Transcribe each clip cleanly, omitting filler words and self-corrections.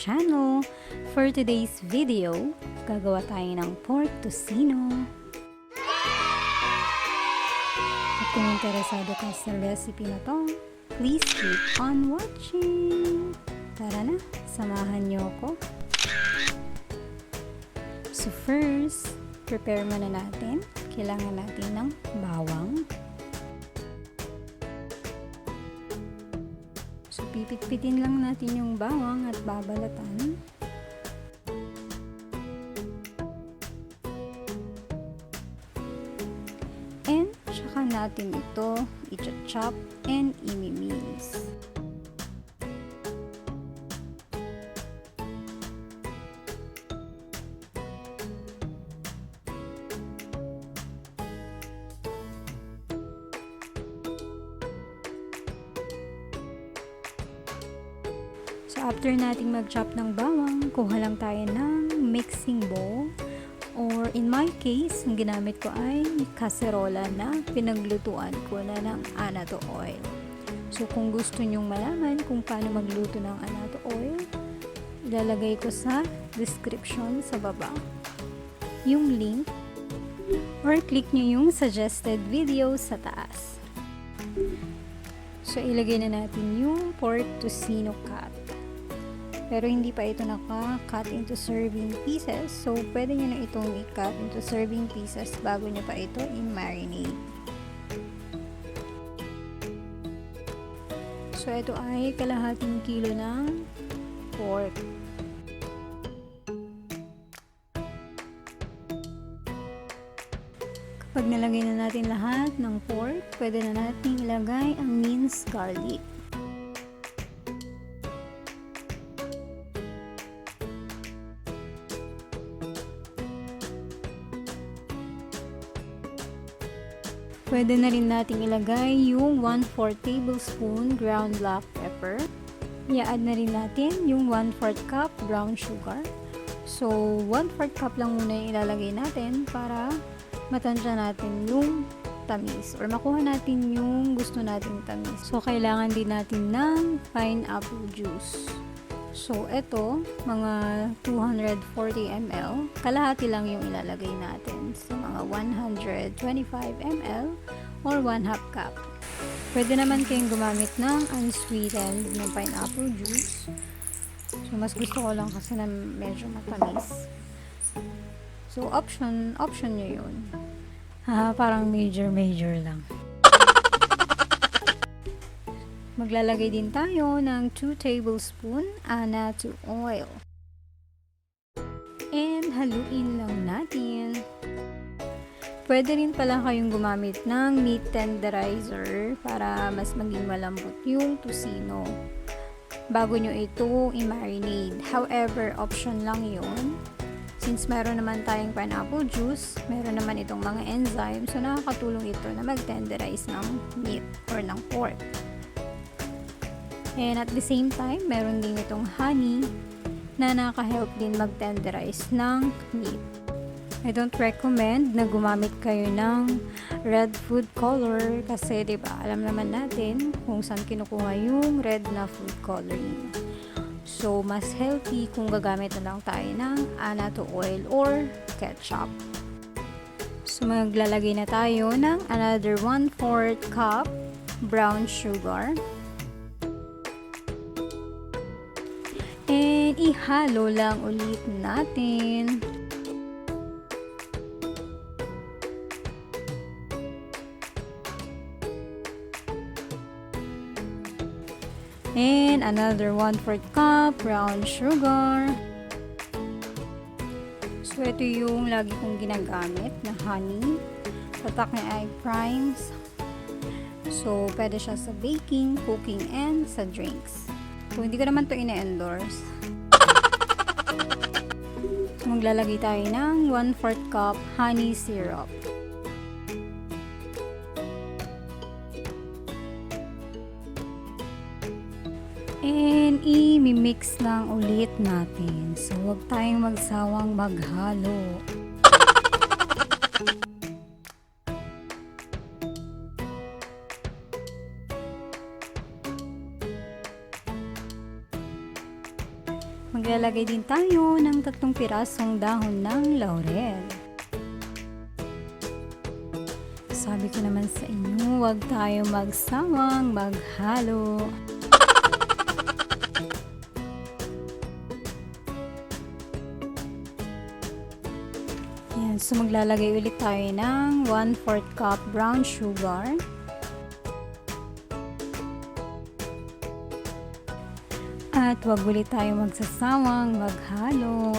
channel. For today's video, gagawa tayo ng pork tocino. At kung interesado ka sa recipe na to, please keep on watching. Tara na, samahan niyo ako. So first, prepare muna natin. Kailangan natin ng bawang. So, pipit-pitin lang natin yung bawang at babalatan. And, saka natin ito i-chop and i-mince. So, after nating mag-chop ng bawang, kuha lang tayo ng mixing bowl. Or in my case, ang ginamit ko ay kaserola na pinaglutuan ko na ng Annatto Oil. So, kung gusto nyong malaman kung paano magluto ng Annatto Oil, ilalagay ko sa description sa baba yung link or click nyo yung suggested video sa taas. So, ilagay na natin yung pork tocino cut. Pero hindi pa ito naka-cut into serving pieces. So, pwede nyo na itong i-cut into serving pieces bago nyo pa ito i-marinate. So, ito ay kalahating kilo ng pork. Kapag nalagay na natin lahat ng pork, pwede na natin ilagay ang minced garlic. Pwede na rin natin ilagay yung 1/4 tablespoon ground black pepper. I-add na rin natin yung 1/4 cup brown sugar. So, 1/4 cup lang muna yung ilalagay natin para matansya natin yung tamis or makuha natin yung gusto nating tamis. So, kailangan din natin ng pineapple juice. So, ito, mga 240 ml, kalahati lang yung ilalagay natin. So, mga 125 ml or 1/2 cup. Pwede naman kayong gumamit ng unsweetened ng pineapple juice. So, mas gusto ko lang kasi na medyo matamis. So, option nyo yun. Parang major lang. Maglalagay din tayo ng 2 tablespoon Annatto Oil. And haluin lang natin. Pwede rin pala kayong gumamit ng meat tenderizer para mas maging malambot yung tocino bago nyo ito i-marinate. However, option lang yun. Since meron naman tayong pineapple juice, meron naman itong mga enzymes, so nakakatulong ito na mag-tenderize ng meat or ng pork. And at the same time, meron din itong honey na nakaka-help din mag-tenderize ng meat. I don't recommend na gumamit kayo ng red food color kasi 'di ba, alam naman natin kung saan kinukuha yung red na food coloring. So, mas healthy kung gagamit na lang tayo ng Annatto Oil or ketchup. So, maglalagay na tayo ng another 1/4 cup brown sugar. And ihalo lang ulit natin. And another 1/4 cup brown sugar. So, ito yung lagi kong ginagamit na honey. Tatak niya ay primes. So, pwede siya sa baking, cooking, and sa drinks. So, hindi ko naman ito ina-endorse. So, maglalagay tayo ng 1/4 cup honey syrup. And i-mix lang ulit natin. So, huwag tayong magsawang maghalo. maglalagay din tayo ng 3 pirasong dahon ng laurel. Sabi ko naman sa inyo, huwag tayo magsawang maghalo. Ayan, so maglalagay ulit tayo ng 1/4 cup brown sugar. At huwag ulit tayo magsasawang maghalo.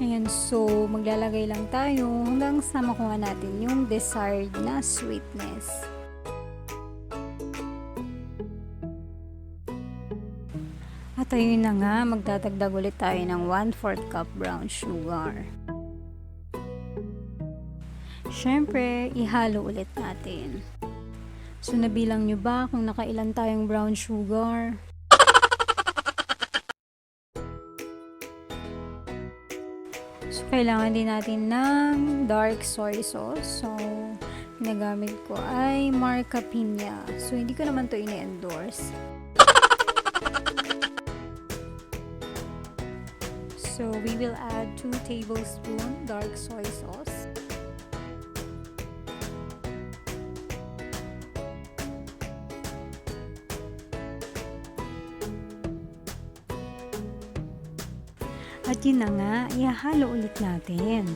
Ayan, so maglalagay lang tayo hanggang sa makuha natin yung desired na sweetness. At ayun na nga, magdadagdag ulit tayo ng 1/4 cup brown sugar. Siyempre, ihalo ulit natin. So nabilang nyo ba kung nakailan tayong brown sugar? So, kailangan din natin ng dark soy sauce. So, ginagamit ko ay Marca Piña. So, hindi ko naman to ini-endorse. So, we will add 2 tablespoons dark soy sauce. At yun na nga, ihalo ulit natin.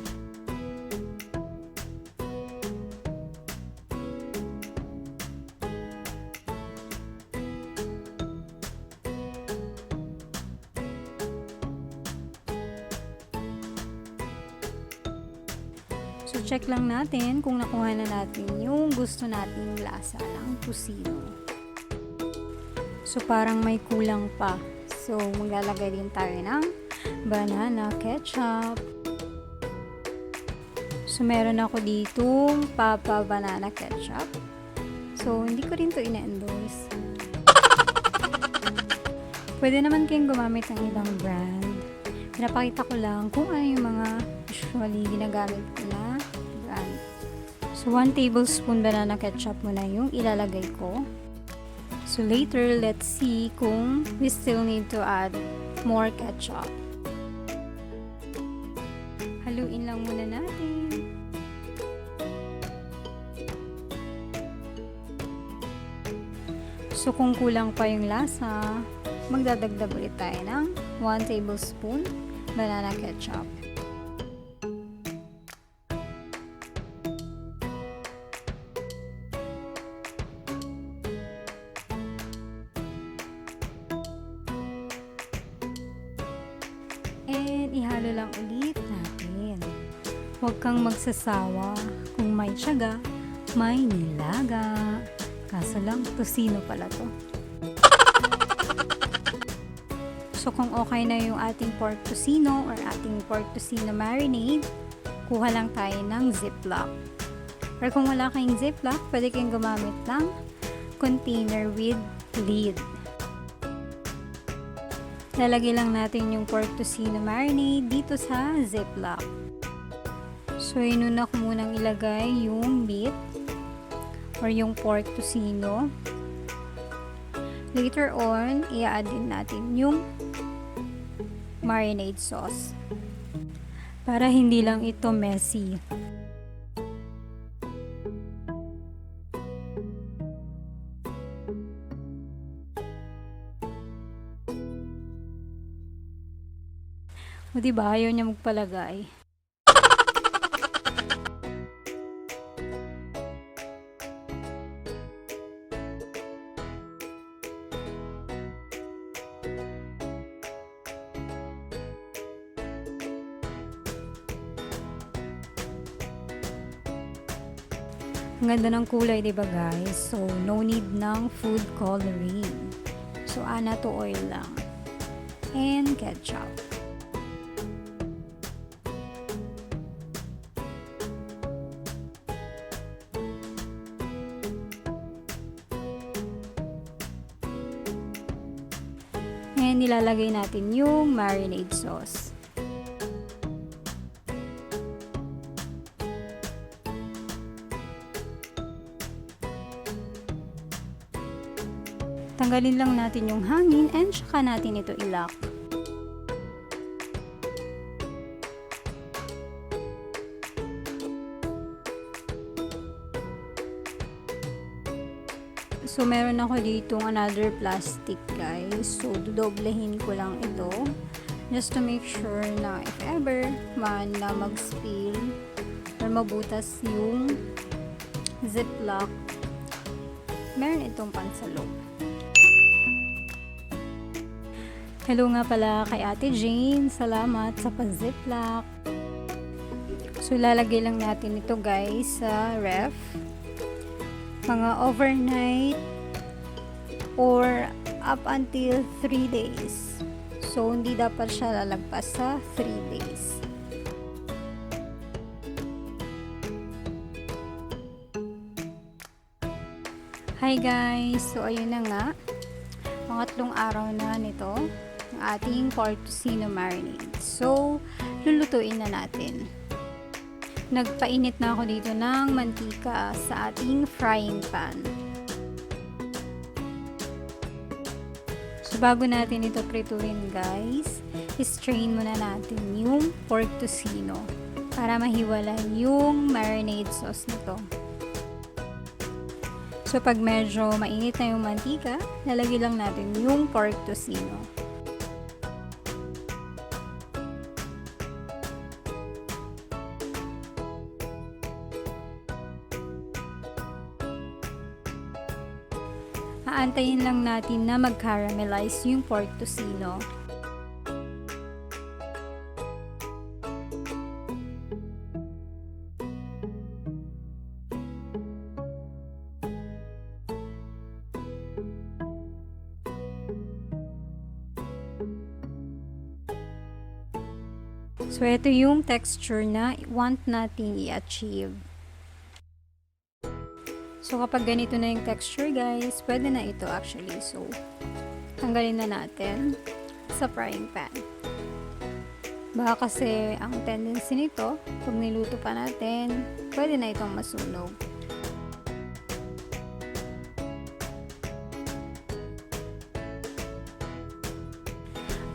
So, check lang natin kung nakuha na natin yung gusto nating lasa ng tocino. So, parang may kulang pa. So, maglalagay din tayo ng banana ketchup. So, meron ako ditong Papa Banana Ketchup. So, hindi ko rin to ina-endorse. Pwede naman kayong gumamit ng ibang brand. Pinapakita ko lang kung ano yung mga usually ginagamit ko na brand. So, 1 tablespoon banana ketchup muna yung ilalagay ko. So, later, let's see kung we still need to add more ketchup. Haluin lang muna natin. So, kung kulang pa yung lasa, magdadagdag ulit tayo ng 1 tablespoon banana ketchup. And ihalo lang ulit natin. Huwag kang magsasawa. Kung may tiyaga, may nilaga. Kaso lang, tocino pala to. So kung okay na yung ating pork tocino or ating pork tocino marinade, kuha lang tayo ng ziplock. Or kung wala kayong ziplock, pwede kayong gumamit ng container with lid. Lalagay lang natin yung pork tocino marinade dito sa ziplock. So, inuna ko munang ilagay yung meat or yung pork tocino. Later on, i-add din natin yung marinade sauce para hindi lang ito messy. O diba, ayaw niya magpalagay. Ang ganda ng kulay, diba guys? So, no need ng food coloring. So, Annatto Oil lang. And ketchup. And nilalagay natin yung marinade sauce. Tanggalin lang natin yung hangin and saka natin ito i-lock. So, meron ako ditong another plastic, guys. So, dodoblehin ko lang ito. Just to make sure na if ever man na mag-spill or mabutas yung ziplock, meron itong pansalo. Hello nga pala kay Ate Jane. Salamat sa pa-ziplock. So, lalagay lang natin ito, guys, sa ref. Mga overnight or up until 3 days. So, hindi dapat siya lalagpas sa 3 days. Hi guys! So, ayun na nga. Pangatlong araw na nito ang ating Pork Tocino marinade. So, lulutuin na natin. Nagpainit na ako dito ng mantika sa ating frying pan. So, bago natin ito prituin, guys, strain muna natin yung pork tocino para mahiwalay yung marinade sauce nito. So, pag medyo mainit na yung mantika, lalagay lang natin yung pork tocino. Aantayin lang natin na mag-caramelize yung pork tocino. So, ito yung texture na want natin i-achieve. So, kapag ganito na yung texture, guys, pwede na ito actually. So, tanggalin na natin sa frying pan. Baka kasi ang tendency nito, pag niluto pa natin, pwede na itong masunog.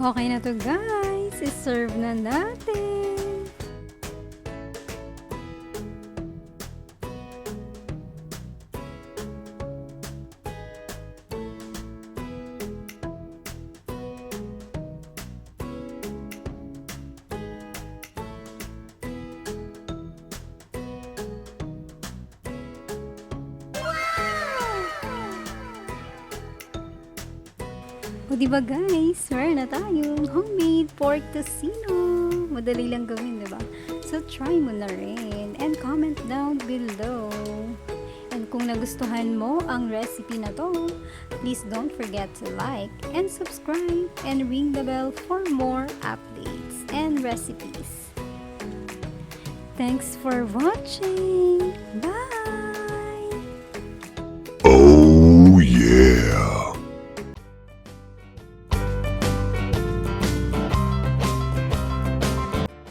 Okay na to, guys. I-serve na natin. O diba guys, meron na tayong homemade pork tocino. Madali lang gawin, diba? So try mo na rin and comment down below. And kung nagustuhan mo ang recipe na to, please don't forget to like and subscribe and ring the bell for more updates and recipes. Thanks for watching!